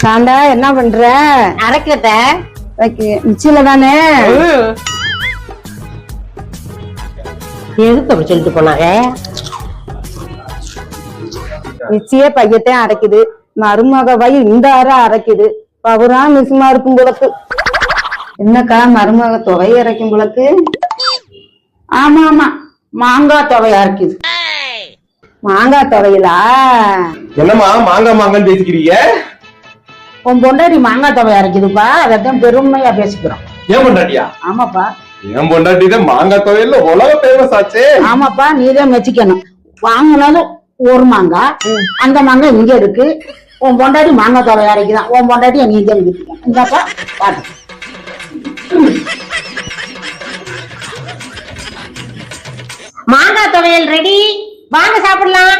Santa என்ன பண்ற? அரைக்கட்ட மிச்சில தானே. எதுக்கு அப்படி சொல்லிட்டு போனாங்க? மிச்சியே பையத்தையும் அரைக்குது, மருமக வயி இந்த அரைக்குது. பவரா மிஸ்மா இருக்கும் போலக்கு. என்னக்கா மருமக துவைய அரைக்கும் போலக்கு? ஆமா ஆமா, மாங்காய் துவையா இருக்குது. மாங்காய் துவையலா? என்னம்மா மாங்காய் மாங்கான்னு பேசிக்கிறீங்க? உன் பொண்டாட்டி மாங்காய் துவையா அரைக்குதுப்பா, அதான் பெருமையா பேசிக்கிறோம். ஏன் பொண்டாட்டியா? ஆமாப்பா. என் பொண்டாட்டி தான் மாங்காய் துவையல்ல உலக ஃபேமஸ் ஆச்சே. ஆமாப்பா, நீதான் மெச்சிக்கணும். வாங்கினாலும் ஒரு மாங்காய், அந்த மாங்காய் இங்க இருக்கு. உன் பொண்டாட்டி மாங்காய் துவையா அரைக்குதான், உன் பொண்டாட்டி நீ தான் இந்தாப்பா பாட்டு. மாங்காய் துவையல் ரெடி, வாங்க சாப்பிடலாம்.